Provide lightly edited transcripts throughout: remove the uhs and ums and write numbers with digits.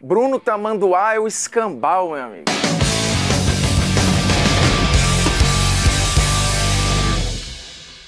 Bruno Tamanduá é o escambau, meu amigo.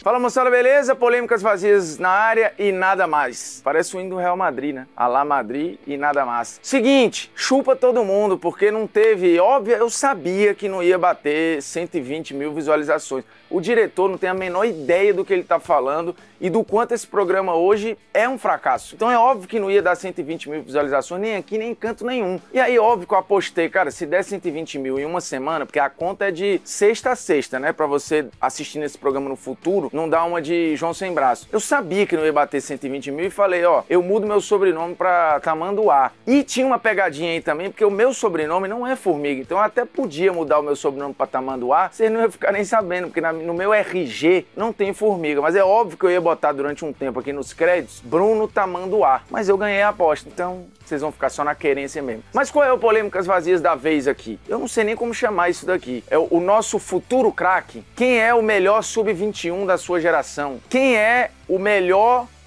Fala, moçada, beleza? Polêmicas vazias na área e nada mais. Parece o hino do Real Madrid, né? Alá Madrid e nada mais. Seguinte, chupa todo mundo, porque não teve... Óbvio, eu sabia que não ia bater 120 mil visualizações. O diretor não tem a menor ideia do que ele tá falando e do quanto esse programa hoje é um fracasso. Então é óbvio que não ia dar 120 mil visualizações nem aqui, nem em canto nenhum. E aí, óbvio que eu apostei, cara, se der 120 mil em uma semana, porque a conta é de sexta a sexta, né? Pra você assistir nesse programa no futuro, não dá uma de João Sem Braço. Eu sabia que não ia bater 120 mil e falei, ó, eu mudo meu sobrenome pra Tamanduá. E tinha uma pegadinha aí também, porque o meu sobrenome não é Formiga, então eu até podia mudar o meu sobrenome pra Tamanduá, vocês não iam ficar nem sabendo, porque no meu RG não tem Formiga, mas é óbvio que eu ia botar durante um tempo aqui nos créditos Bruno Tamanduá, mas eu ganhei a aposta, então vocês vão ficar só na querência mesmo. Mas qual é o Polêmicas Vazias da vez aqui? Eu não sei nem como chamar isso daqui. É o nosso futuro craque. Quem é o melhor sub-21 da sua geração? Quem é o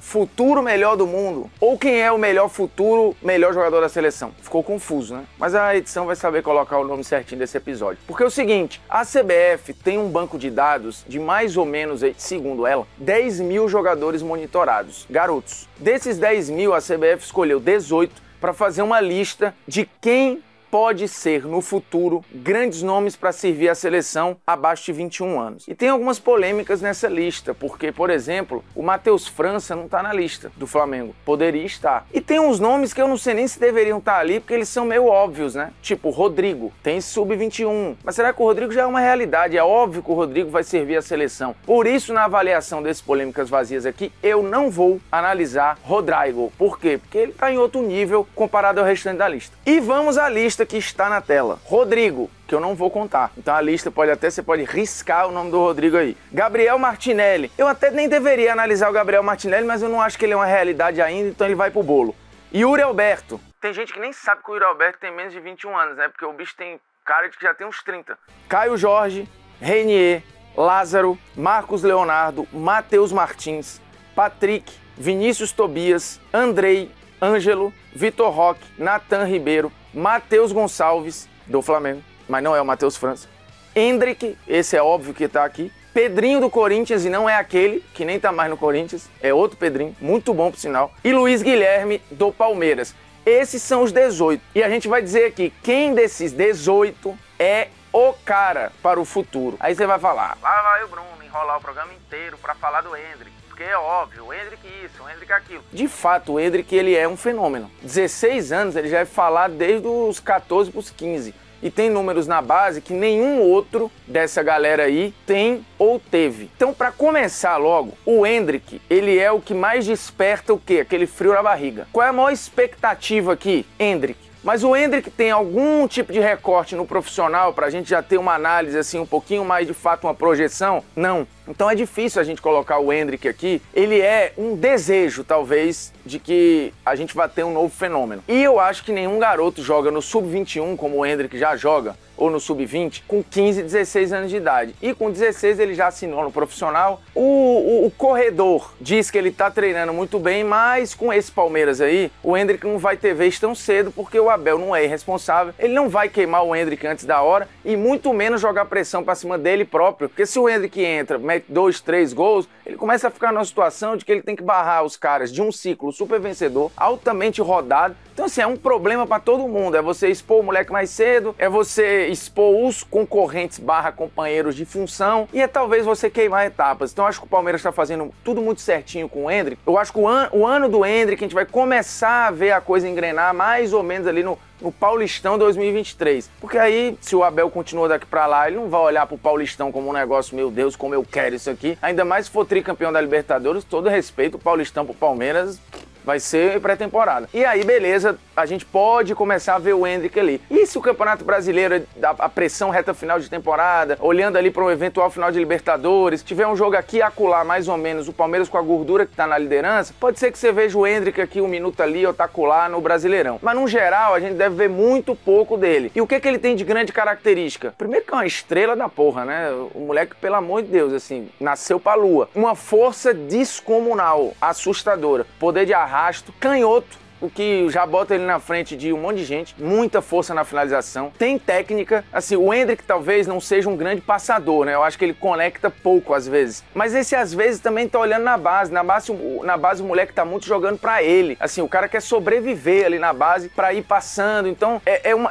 futuro melhor do mundo? Ou quem é o futuro melhor jogador da seleção? Ficou confuso, né? Mas a edição vai saber colocar o nome certinho desse episódio. Porque é o seguinte, a CBF tem um banco de dados de mais ou menos, segundo ela, 10 mil jogadores monitorados, garotos. Desses 10 mil, a CBF escolheu 18 para fazer uma lista de quem pode ser, no futuro, grandes nomes para servir a seleção abaixo de 21 anos. E tem algumas polêmicas nessa lista, porque, por exemplo, o Matheus França não está na lista do Flamengo. Poderia estar. E tem uns nomes que eu não sei nem se deveriam estar ali, porque eles são meio óbvios, né? Tipo, o Rodrigo, tem sub-21. Mas será que o Rodrigo já é uma realidade? É óbvio que o Rodrigo vai servir a seleção. Por isso, na avaliação desses polêmicas vazias aqui, eu não vou analisar Rodrigo. Por quê? Porque ele está em outro nível comparado ao restante da lista. E vamos à lista que está na tela. Rodrigo, que eu não vou contar. Então a lista você pode riscar o nome do Rodrigo aí. Gabriel Martinelli. Eu até nem deveria analisar o Gabriel Martinelli, mas eu não acho que ele é uma realidade ainda, então ele vai pro bolo. Yuri Alberto. Tem gente que nem sabe que o Yuri Alberto tem menos de 21 anos, né? Porque o bicho tem cara de que já tem uns 30. Caio Jorge, Reinier, Lázaro, Marcos Leonardo, Matheus Martins, Patrick, Vinícius Tobias, Andrei, Ângelo, Vitor Roque, Natan Ribeiro, Matheus Gonçalves, do Flamengo, mas não é o Matheus França, Hendrick, esse é óbvio que tá aqui, Pedrinho do Corinthians, e não é aquele, que nem tá mais no Corinthians, é outro Pedrinho, muito bom por sinal, e Luiz Guilherme, do Palmeiras. Esses são os 18. E a gente vai dizer aqui, quem desses 18 é o cara para o futuro. Aí você vai falar, lá vai o Bruno enrolar o programa inteiro para falar do Hendrick. Porque é óbvio, o Hendrick isso, o Hendrick aquilo. De fato, o Hendrick ele é um fenômeno. 16 anos, ele já é falado desde os 14 para os 15. E tem números na base que nenhum outro dessa galera aí tem ou teve. Então, para começar logo, o Hendrick, ele é o que mais desperta o quê? Aquele frio na barriga. Qual é a maior expectativa aqui? Hendrick. Mas o Hendrick tem algum tipo de recorte no profissional pra gente já ter uma análise assim, um pouquinho mais de fato, uma projeção? Não. Então é difícil a gente colocar o Hendrick aqui. Ele é um desejo, talvez, de que a gente vai ter um novo fenômeno. E eu acho que nenhum garoto joga no sub-21, como o Hendrick já joga, ou no sub-20, com 15, 16 anos de idade. E com 16 ele já assinou no profissional. O corredor diz que ele tá treinando muito bem, mas com esse Palmeiras aí, o Hendrick não vai ter vez tão cedo, porque o Abel não é irresponsável. Ele não vai queimar o Hendrick antes da hora, e muito menos jogar pressão pra cima dele próprio. Porque se o Hendrick entra, mete 2, 3 gols, ele começa a ficar numa situação de que ele tem que barrar os caras de um ciclo super vencedor, altamente rodado. Então assim, é um problema pra todo mundo. É você expor o moleque mais cedo, é você expor os concorrentes / companheiros de função, e é talvez você queimar etapas. Então eu acho que o Palmeiras está fazendo tudo muito certinho com o Hendrick. Eu acho que o ano do Hendrick a gente vai começar a ver a coisa engrenar mais ou menos ali no Paulistão 2023. Porque aí, se o Abel continua daqui pra lá, ele não vai olhar pro Paulistão como um negócio, meu Deus, como eu quero isso aqui. Ainda mais se for tricampeão da Libertadores, todo respeito, o Paulistão pro Palmeiras vai ser pré-temporada. E aí, beleza, a gente pode começar a ver o Hendrick ali. E se o Campeonato Brasileiro, a pressão reta final de temporada, olhando ali para um eventual final de Libertadores, tiver um jogo aqui e acolá, mais ou menos, o Palmeiras com a gordura que tá na liderança, pode ser que você veja o Hendrick aqui um minuto ali, ou tacular no Brasileirão. Mas, no geral, a gente deve ver muito pouco dele. E o que ele tem de grande característica? Primeiro que é uma estrela da porra, né? O moleque, pelo amor de Deus, assim, nasceu pra lua. Uma força descomunal, assustadora. Poder de arrasto, canhoto. o que já bota ele na frente de um monte de gente, muita força na finalização, tem técnica, assim, o Endrick talvez não seja um grande passador, né? Eu acho que ele conecta pouco às vezes, mas esse às vezes também tá olhando na base o moleque tá muito jogando pra ele, assim, o cara quer sobreviver ali na base pra ir passando, então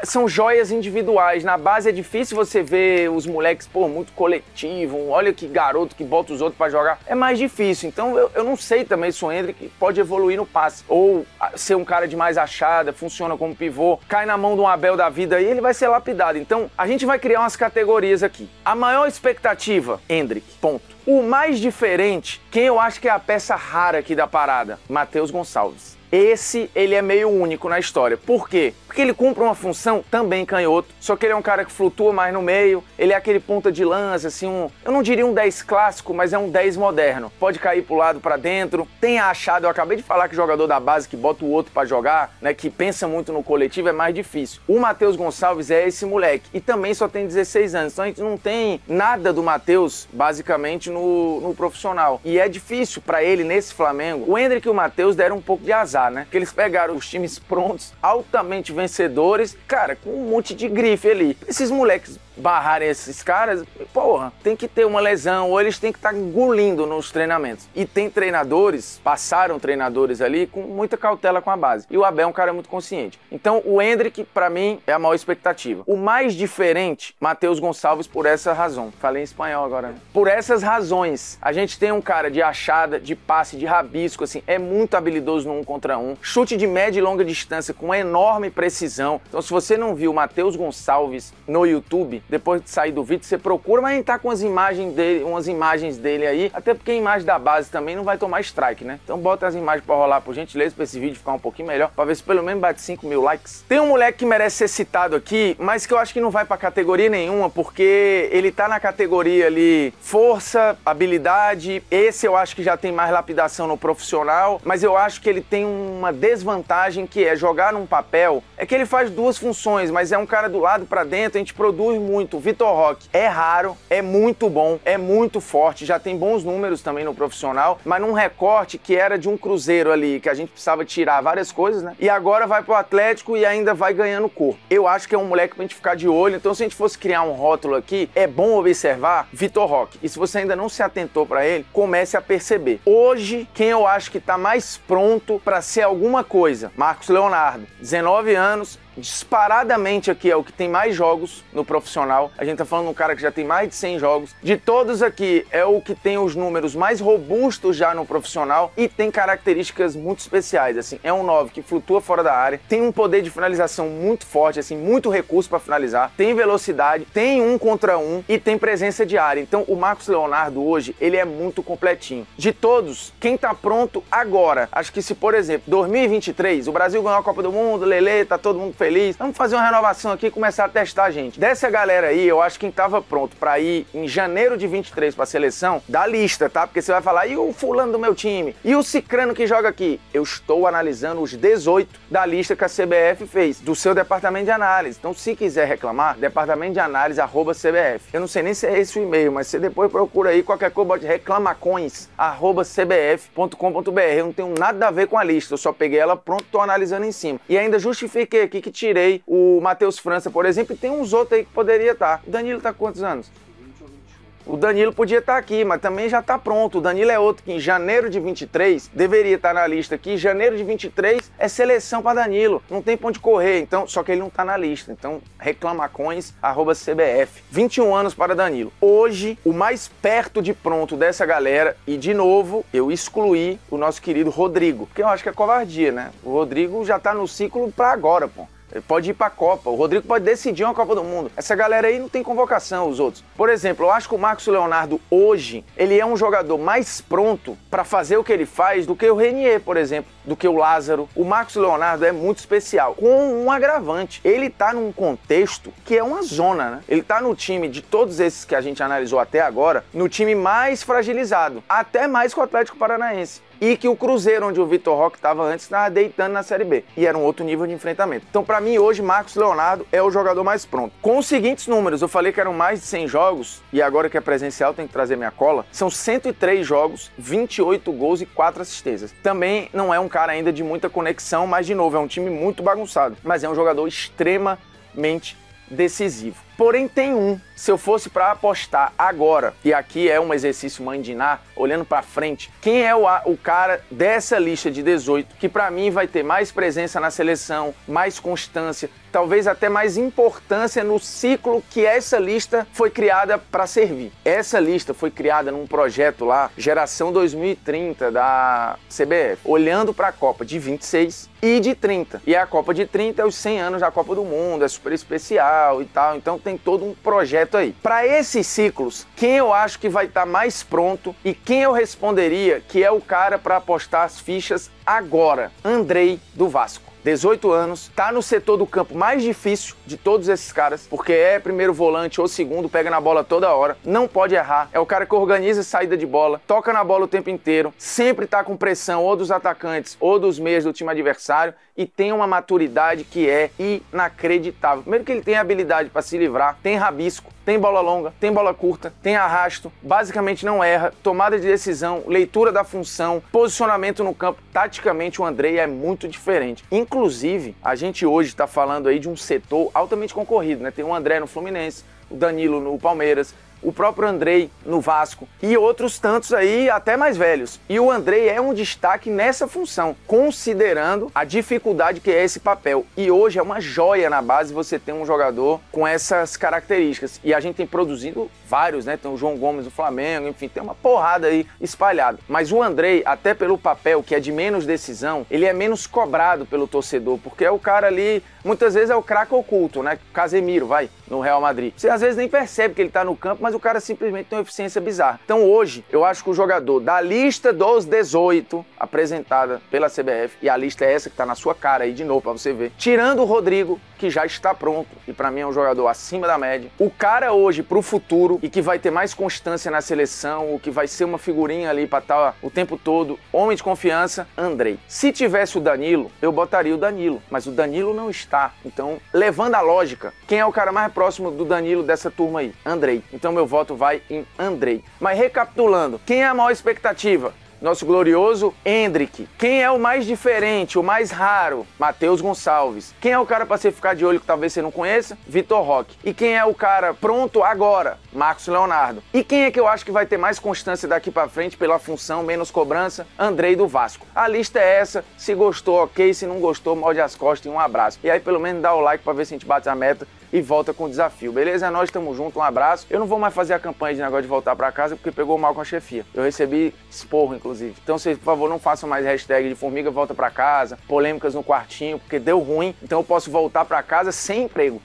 são joias individuais, na base é difícil você ver os moleques, pô, muito coletivo, olha que garoto que bota os outros pra jogar, é mais difícil, então eu não sei também se o Endrick pode evoluir no passe, ou ser um cara de mais achada, funciona como pivô, cai na mão de um Abel da vida e ele vai ser lapidado. Então, a gente vai criar umas categorias aqui. A maior expectativa, Endrick, ponto. O mais diferente, quem eu acho que é a peça rara aqui da parada? Matheus Gonçalves. Esse, ele é meio único na história. Por quê? Porque ele cumpre uma função também canhoto, só que ele é um cara que flutua mais no meio, ele é aquele ponta de lança, assim, eu não diria um 10 clássico, mas é um 10 moderno. Pode cair pro lado, pra dentro, tem a achada, eu acabei de falar que jogador da base que bota o outro pra jogar, né, que pensa muito no coletivo, é mais difícil. O Matheus Gonçalves é esse moleque, e também só tem 16 anos, então a gente não tem nada do Matheus, basicamente, no profissional. E é difícil pra ele, nesse Flamengo, o Endrick e o Matheus deram um pouco de azar, né? Que eles pegaram os times prontos, altamente vencedores, cara, com um monte de grife ali. Esses moleques barrarem esses caras, porra, tem que ter uma lesão, ou eles têm que estar engolindo nos treinamentos. E tem treinadores, passaram treinadores ali com muita cautela com a base. E o Abel é um cara muito consciente. Então, o Endrick, pra mim, é a maior expectativa. O mais diferente, Matheus Gonçalves, por essa razão. Falei em espanhol agora, né? Por essas razões, a gente tem um cara de achada, de passe, de rabisco, assim, é muito habilidoso no 1 contra 1. Chute de média e longa distância com enorme precisão. Então, se você não viu o Matheus Gonçalves no YouTube, depois de sair do vídeo, você procura, mas a gente tá com umas imagens dele aí, até porque a imagem da base também não vai tomar strike, né? Então bota as imagens pra rolar, por gentileza, pra esse vídeo ficar um pouquinho melhor, pra ver se pelo menos bate 5 mil likes. Tem um moleque que merece ser citado aqui, mas que eu acho que não vai pra categoria nenhuma, porque ele tá na categoria ali força, habilidade, esse eu acho que já tem mais lapidação no profissional, mas eu acho que ele tem uma desvantagem que é jogar num papel, é que ele faz duas funções, mas é um cara do lado pra dentro, a gente produz muito. O Vitor Roque é raro, é muito bom, é muito forte, já tem bons números também no profissional, mas num recorte que era de um Cruzeiro ali, que a gente precisava tirar várias coisas, né? E agora vai pro Atlético e ainda vai ganhando corpo. Eu acho que é um moleque pra gente ficar de olho, então se a gente fosse criar um rótulo aqui, é bom observar Vitor Roque. E se você ainda não se atentou pra ele, comece a perceber. Hoje, quem eu acho que tá mais pronto pra ser alguma coisa? Marcos Leonardo, 19 anos, disparadamente aqui é o que tem mais jogos no profissional. A gente tá falando de um cara que já tem mais de 100 jogos. De todos aqui, é o que tem os números mais robustos já no profissional e tem características muito especiais, assim. É um 9 que flutua fora da área, tem um poder de finalização muito forte, assim, muito recurso para finalizar, tem velocidade, tem 1 contra 1 e tem presença de área. Então, o Marcos Leonardo hoje, ele é muito completinho. De todos, quem tá pronto agora? Acho que se, por exemplo, 2023, o Brasil ganhou a Copa do Mundo, Lelê, tá todo mundo feliz. Vamos fazer uma renovação aqui e começar a testar a gente. Dessa galera aí, eu acho que quem tava pronto pra ir em janeiro de 23 pra seleção, da lista, tá? Porque você vai falar, e o fulano do meu time? E o cicrano que joga aqui? Eu estou analisando os 18 da lista que a CBF fez, do seu departamento de análise. Então, se quiser reclamar, departamento de análise @CBF. Eu não sei nem se é esse o e-mail, mas você depois procura aí, qualquer coisa, bote reclamacões@cbf.com.br. Eu não tenho nada a ver com a lista, eu só peguei ela pronto, tô analisando em cima. E ainda justifiquei aqui que tirei o Matheus França, por exemplo, e tem uns outros aí que poderia estar. O Danilo tá com quantos anos? 20 ou 21. O Danilo podia estar aqui, mas também já está pronto. O Danilo é outro que em janeiro de 23 deveria estar na lista aqui. Janeiro de 23 é seleção para Danilo. Não tem pra onde correr, então, só que ele não está na lista. Então, reclamacões@CBF. 21 anos para Danilo. Hoje, o mais perto de pronto dessa galera, e de novo, eu excluí o nosso querido Rodrigo, porque eu acho que é covardia, né? O Rodrigo já está no ciclo para agora, pô. Ele pode ir pra Copa, o Rodrigo pode decidir uma Copa do Mundo. Essa galera aí não tem convocação, os outros. Por exemplo, eu acho que o Marcos Leonardo hoje, ele é um jogador mais pronto pra fazer o que ele faz do que o Renier, por exemplo, do que o Lázaro. O Marcos Leonardo é muito especial, com um agravante. Ele tá num contexto que é uma zona, né? Ele tá no time de todos esses que a gente analisou até agora, no time mais fragilizado, até mais que o Atlético Paranaense. E que o Cruzeiro, onde o Vitor Roque estava antes, estava deitando na Série B. E era um outro nível de enfrentamento. Então, pra Pra mim, hoje, Marcos Leonardo é o jogador mais pronto. Com os seguintes números, eu falei que eram mais de 100 jogos, e agora que é presencial, tem que trazer minha cola. São 103 jogos, 28 gols e 4 assistências. Também não é um cara ainda de muita conexão, mas, de novo, é um time muito bagunçado. Mas é um jogador extremamente decisivo. Porém, tem um, se eu fosse para apostar agora, e aqui é um exercício mandinar, olhando para frente, quem é o cara dessa lista de 18 que para mim vai ter mais presença na seleção, mais constância, talvez até mais importância no ciclo que essa lista foi criada para servir. Essa lista foi criada num projeto lá, Geração 2030 da CBF, olhando para a Copa de 26 e de 30. E a Copa de 30 é os 100 anos da Copa do Mundo, é super especial e tal, então tem todo um projeto aí. Para esses ciclos, quem eu acho que vai estar mais pronto e quem eu responderia que é o cara para apostar as fichas agora? Andrei, do Vasco. 18 anos, tá no setor do campo mais difícil de todos esses caras, porque é primeiro volante ou segundo, pega na bola toda hora, não pode errar, é o cara que organiza a saída de bola, toca na bola o tempo inteiro, sempre tá com pressão ou dos atacantes ou dos meias do time adversário e tem uma maturidade que é inacreditável. Primeiro que ele tem habilidade para se livrar, tem rabisco, tem bola longa, tem bola curta, tem arrasto, basicamente não erra, tomada de decisão, leitura da função, posicionamento no campo, taticamente o Andrei é muito diferente. Inclusive, a gente hoje está falando aí de um setor altamente concorrido, né? Tem o André no Fluminense, o Danilo no Palmeiras, o próprio Andrei no Vasco e outros tantos aí até mais velhos. E o Andrei é um destaque nessa função, considerando a dificuldade que é esse papel. E hoje é uma joia na base você ter um jogador com essas características. E a gente tem produzido vários, né? Tem o João Gomes do Flamengo, enfim, tem uma porrada aí espalhada. Mas o Andrei, até pelo papel que é de menos decisão, ele é menos cobrado pelo torcedor, porque é o cara ali, muitas vezes é o craque oculto, né? Casemiro, vai, no Real Madrid. Você às vezes nem percebe que ele tá no campo, mas o cara simplesmente tem uma eficiência bizarra. Então hoje, eu acho que o jogador da lista dos 18 apresentada pela CBF, e a lista é essa que tá na sua cara aí de novo pra você ver, tirando o Rodrigo, que já está pronto, e pra mim é um jogador acima da média, o cara hoje pro futuro, e que vai ter mais constância na seleção, o que vai ser uma figurinha ali pra estar o tempo todo, homem de confiança, Andrei. Se tivesse o Danilo, eu botaria o Danilo, mas o Danilo não está. Então, levando a lógica, quem é o cara mais próximo do Danilo dessa turma aí? Andrei. Então meu voto vai em Andrei. Mas recapitulando, quem é a maior expectativa? Nosso glorioso Endrick. Quem é o mais diferente, o mais raro? Matheus Gonçalves. Quem é o cara para você ficar de olho que talvez você não conheça? Vitor Roque. E quem é o cara pronto agora? Marcos Leonardo. E quem é que eu acho que vai ter mais constância daqui para frente pela função, menos cobrança? Andrei do Vasco. A lista é essa. Se gostou, ok. Se não gostou, morde as costas e um abraço. E aí pelo menos dá o like para ver se a gente bate a meta e volta com o desafio, beleza? Nós estamos juntos, um abraço. Eu não vou mais fazer a campanha de negócio de voltar para casa porque pegou mal com a chefia. Eu recebi esporro, inclusive. Então vocês, por favor, não façam mais hashtag de formiga volta para casa, polêmicas no quartinho, porque deu ruim. Então eu posso voltar para casa sem emprego.